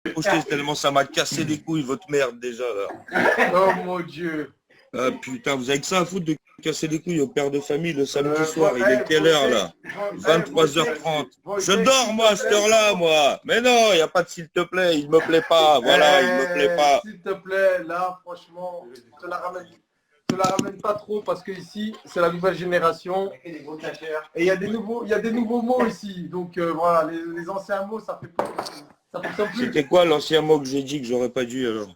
projeté tellement ça m'a cassé les couilles, votre merde, déjà, là. Oh mon Dieu. Ah putain, vous avez que ça à foutre de casser les couilles au père de famille le samedi soir. Il est quelle heure, là? 23h30. Je dors, moi, à cette heure-là, moi. Mais non, il n'y a pas de s'il te plaît, il me plaît pas. Voilà, il me plaît pas. S'il te plaît, là, franchement, je te la ramène pas trop parce que ici, c'est la nouvelle génération. Et il y a des nouveaux mots ici. Donc voilà, les anciens mots, ça fait plus. Ça fonctionne plus. C'était quoi l'ancien mot que j'ai dit que j'aurais pas dû, alors?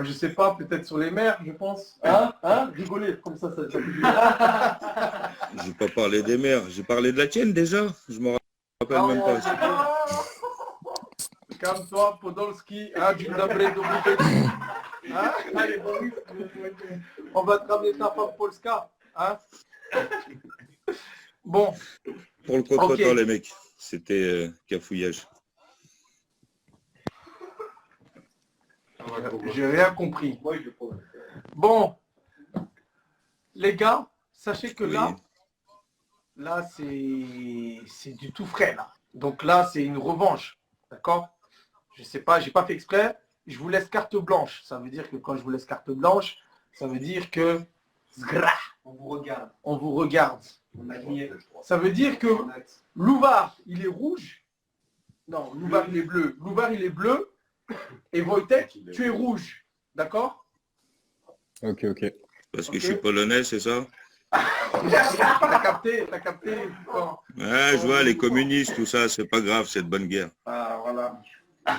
Je sais pas, peut-être sur les mers, je pense. Hein? Rigoler, comme ça fait du J'ai pas parlé des mères, j'ai parlé de la tienne déjà. Je me rappelle même pas. Calme-toi, Podolski, du Dabré de Bouteille. Allez, on va te ramener ta femme Polska. Hein? Bon. Pour le contretemps, les mecs, c'était cafouillage. J'ai rien compris. Bon, les gars, sachez que là c'est du tout frais là. Donc là, c'est une revanche, d'accord? Je sais pas, j'ai pas fait exprès. Je vous laisse carte blanche. Ça veut dire que quand je vous laisse carte blanche, ça veut dire que on vous regarde. On vous regarde. Ça veut dire que Louvard, il est rouge. Non, Louvard, il est bleu. Louvard, il est bleu. Et Wojtek, tu es rouge. D'accord? Ok. Parce que je suis polonais, c'est ça? T'as capté Ouais, je vois, les communistes, tout ça, c'est pas grave, c'est de bonne guerre. Ah, voilà.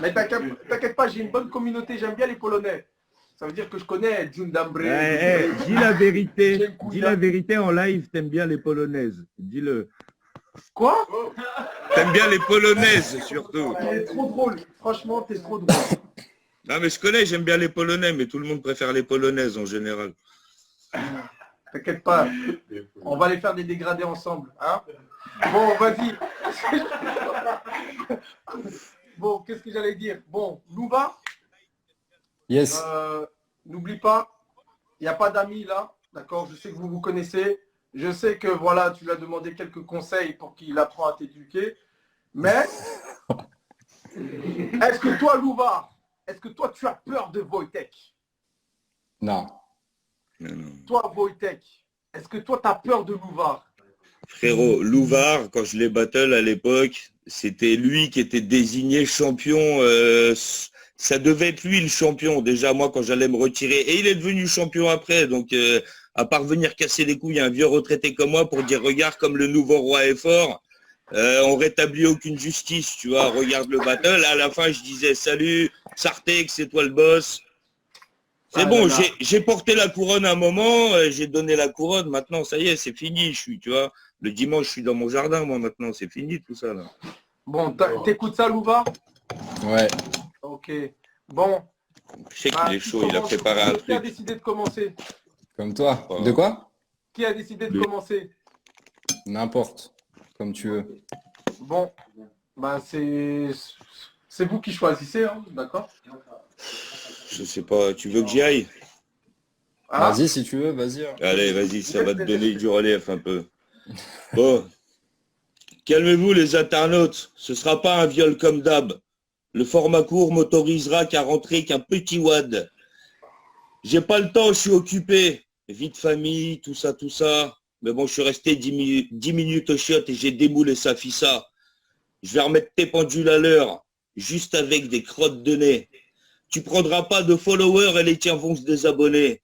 Mais t'inquiète pas, j'ai une bonne communauté, j'aime bien les Polonais. Ça veut dire que je connais Jundambre. Dis la vérité en live, t'aimes bien les polonaises. Dis-le. Quoi? T'aimes bien les polonaises, surtout. T'es trop drôle. Franchement, t'es trop drôle. Non, mais je connais, j'aime bien les polonais, mais tout le monde préfère les polonaises en général. T'inquiète pas, on va aller faire des dégradés ensemble. Hein? Bon, vas-y. Bon, qu'est-ce que j'allais dire? Bon, Louva. Yes. N'oublie pas, il n'y a pas d'amis là. D'accord? Je sais que vous vous connaissez. Je sais que voilà, tu lui as demandé quelques conseils pour qu'il apprenne à t'éduquer. Mais, est-ce que toi, Louva, est-ce que toi, tu as peur de Wojtek? Non. Toi, Wojtek, est-ce que toi, tu as peur de Louvard? Frérot, Louvard, quand je l'ai battle à l'époque, c'était lui qui était désigné champion. Ça devait être lui le champion, déjà, moi, quand j'allais me retirer. Et il est devenu champion après. Donc, à part venir casser les couilles à un vieux retraité comme moi pour dire, regarde comme le nouveau roi est fort, on rétablit aucune justice, tu vois. Regarde le battle. À la fin, je disais, salut, Sartek, c'est toi le boss. C'est bon, j'ai porté la couronne un moment, j'ai donné la couronne, maintenant ça y est, c'est fini, je suis, tu vois. Le dimanche, je suis dans mon jardin, moi maintenant, c'est fini tout ça là. Bon, t'écoutes ça, Louva? Ouais. Ok. Bon. Je sais qu'il est chaud, il a préparé un truc. Qui a décidé de commencer? Comme toi. De quoi? Qui a décidé de commencer? N'importe. Comme tu veux. Bon. Ben c'est vous qui choisissez, hein, d'accord? Je sais pas, tu veux que j'y aille? Vas-y si tu veux, vas-y. Allez, vas-y, ça va te donner du relief un peu. Bon. Calmez-vous les internautes, ce sera pas un viol comme d'hab. Le format court m'autorisera qu'à rentrer qu'un petit wad. J'ai pas le temps, je suis occupé. Vie de famille, tout ça. Mais bon, je suis resté 10 minutes au chiottes et j'ai démoulé ça, fissa. Je vais remettre tes pendules à l'heure, juste avec des crottes de nez. Tu prendras pas de followers et les tiens vont se désabonner.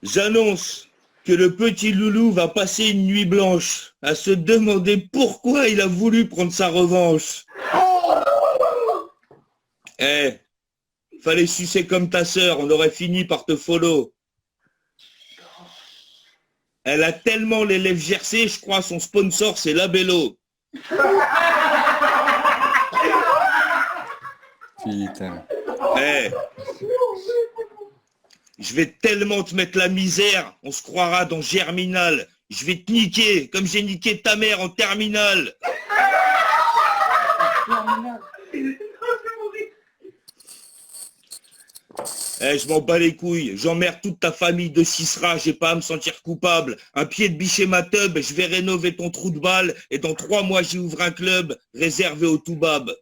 J'annonce que le petit loulou va passer une nuit blanche à se demander pourquoi il a voulu prendre sa revanche. Fallait sucer comme ta sœur, on aurait fini par te follow. Elle a tellement les lèvres gercées, je crois son sponsor c'est Labello. Putain. Je vais tellement te mettre la misère, on se croira dans Germinal. Je vais te niquer, comme j'ai niqué ta mère en terminale. Je m'en bats les couilles, j'emmerde toute ta famille de Cisra, j'ai pas à me sentir coupable. Un pied de biche et ma tub, je vais rénover ton trou de balle et dans 3 mois j'y ouvre un club réservé aux toubabs.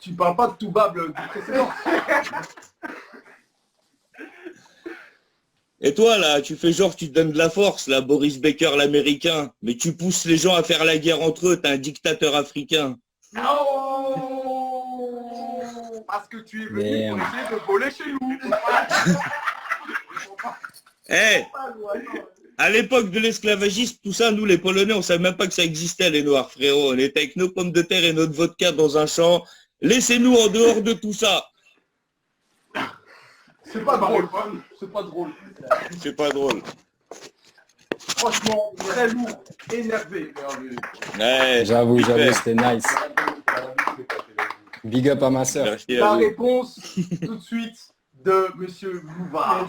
Tu parles pas de Toubab du précédent. Et toi, là, tu fais genre, tu te donnes de la force, là, Boris Baker, l'américain. Mais tu pousses les gens à faire la guerre entre eux, t'es un dictateur africain. Non, parce que tu es venu pour essayer de voler chez nous. Eh, à l'époque de l'esclavagisme, tout ça, nous, les Polonais, on savait même pas que ça existait, les Noirs, frérot. On était avec nos pommes de terre et notre vodka dans un champ. Laissez-nous en dehors de tout ça. C'est pas drôle. C'est pas drôle. C'est pas drôle. Franchement, très lourd, énervé. Ouais, J'avoue, super. c'était nice. Big up à ma sœur. Merci à La vous. réponse, tout de suite, de Monsieur Louvard.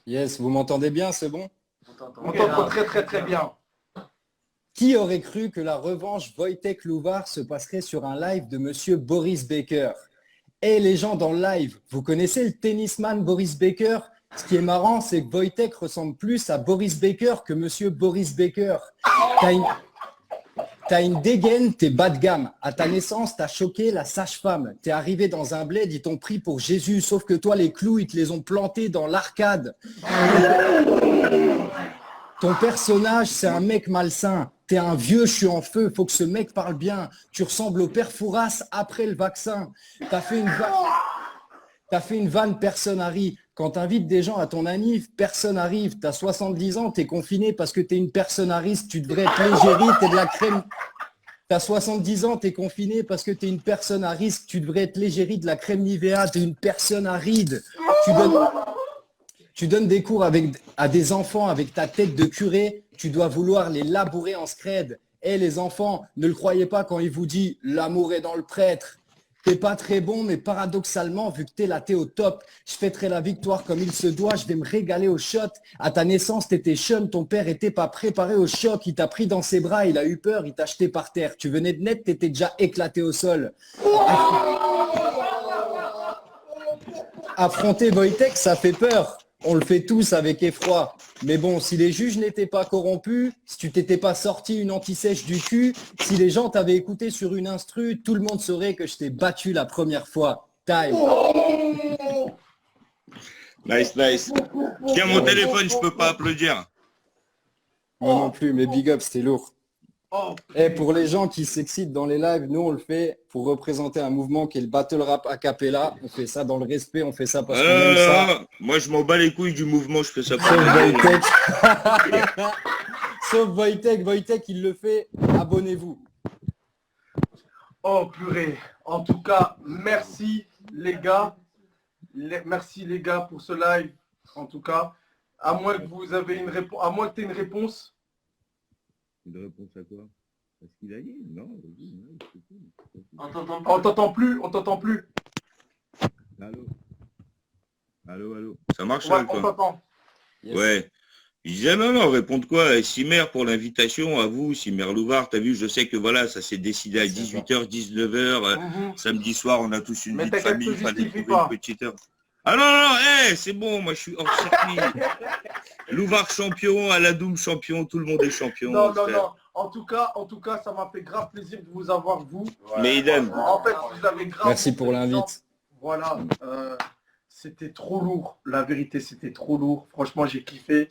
Yes, vous m'entendez bien, c'est bon? On t'entend très très très bien. Qui aurait cru que la revanche Wojtek-Louvard se passerait sur un live de Monsieur Boris Baker? Et les gens dans le live, vous connaissez le tennisman Boris Baker? Ce qui est marrant, c'est que Wojtek ressemble plus à Boris Baker que Monsieur Boris Baker. T'as une dégaine, t'es bas de gamme. À ta naissance, t'as choqué la sage-femme. T'es arrivé dans un bled, ils t'ont pris pour Jésus. Sauf que toi, les clous, ils te les ont plantés dans l'arcade. Ton personnage, c'est un mec malsain. T'es un vieux, je suis en feu. Faut que ce mec parle bien. Tu ressembles au père Fouras après le vaccin. T'as fait une vanne, personne n'arrive. Quand t'invites des gens à ton anniv, personne n'arrive. T'as 70 ans, t'es confiné parce que t'es une personne à risque. Tu devrais être légérie, t'es de la crème. T'as 70 ans, t'es confiné parce que t'es une personne à risque. Tu devrais être légérie, de la crème Nivea. T'es une personne à ride. Tu donnes des cours à des enfants avec ta tête de curé. Tu dois vouloir les labourer en scred. Et les enfants, ne le croyez pas quand il vous dit « l'amour est dans le prêtre ». T'es pas très bon, mais paradoxalement, vu que t'es là, t'es au top, je fêterai la victoire comme il se doit, je vais me régaler au shot. À ta naissance, t'étais jeune, ton père était pas préparé au choc, il t'a pris dans ses bras, il a eu peur, il t'a jeté par terre. Tu venais de naître, t'étais déjà éclaté au sol. Affronter Wojtek, ça fait peur. On le fait tous avec effroi. Mais bon, si les juges n'étaient pas corrompus, si tu t'étais pas sorti une anti-sèche du cul, si les gens t'avaient écouté sur une instru, tout le monde saurait que je t'ai battu la première fois. Time. Nice, nice. Tiens, mon téléphone, je peux pas applaudir. Moi non plus, mais big up, c'était lourd. Oh, Et pour les gens qui s'excitent dans les lives, nous on le fait pour représenter un mouvement qui est le battle rap a cappella. On fait ça dans le respect, on fait ça parce qu'on aime ça. Moi, je m'en bats les couilles du mouvement, je fais ça pour Sauf les gens. Wojtek. Sauf Wojtek. Wojtek, il le fait. Abonnez-vous. oh purée. En tout cas, merci les gars. Merci les gars pour ce live. En tout cas, à moins que vous avez une réponse, à moins que tu aies une réponse. Une réponse à quoi? Parce qu'il a dit? Non, vas-y, non, c'est cool. On t'entend plus, on t'entend plus. Allô? Allô, allô? Ça marche Ouais, là, on quoi. t'entend. Yes. Ouais. Je disais non, répondre quoi? Simer pour l'invitation à vous, Simer Louvard, t'as vu, je sais que voilà, ça s'est décidé à 18h, 19h, samedi soir, on a tous une Mais vie de t'inquiète, famille, il te fallait justifie trouver pas. une petite heure. Ah non, c'est bon, moi je suis hors circuit. Louvard champion, Aladoum champion, tout le monde est champion. Non, frère. non. En tout cas, ça m'a fait grave plaisir de vous avoir, vous. Mais idem. En fait, vous avez grave. Merci pour l'invite. Voilà. C'était trop lourd. La vérité, c'était trop lourd. Franchement, j'ai kiffé.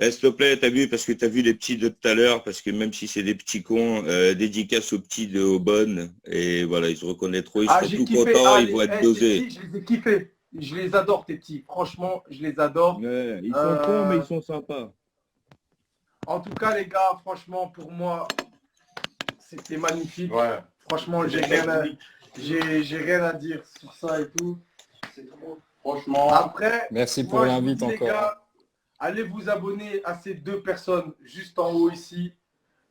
S'il te plaît, t'as vu, parce que t'as vu les petits de tout à l'heure, parce que même si c'est des petits cons, dédicace aux petits de Aubonne, et voilà, ils se reconnaîtront, ils seront j'ai tout kiffé. contents, ils vont être Ces dosés. petits, je les ai kiffés. Je les adore, tes petits. Franchement, je les adore. Ouais, ils sont cons, mais ils sont sympas. En tout cas, les gars, franchement, pour moi, c'était magnifique. Ouais. Franchement, j'ai rien à dire sur ça et tout. C'est trop. Franchement. Après, Merci pour moi, je vous l'invite dis, les encore. gars, allez vous abonner à ces deux personnes juste en haut ici.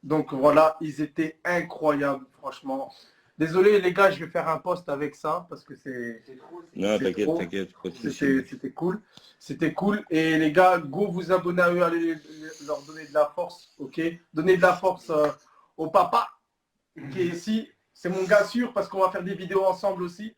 Donc voilà, ils étaient incroyables, franchement. Désolé les gars, je vais faire un post avec ça parce que c'est Non, c'est trop. t'inquiète. pas de soucis. c'était cool. C'était cool. Et les gars, go vous abonner à eux, allez leur donner de la force, ok? Donnez de la force au papa qui est ici. C'est mon gars sûr parce qu'on va faire des vidéos ensemble aussi.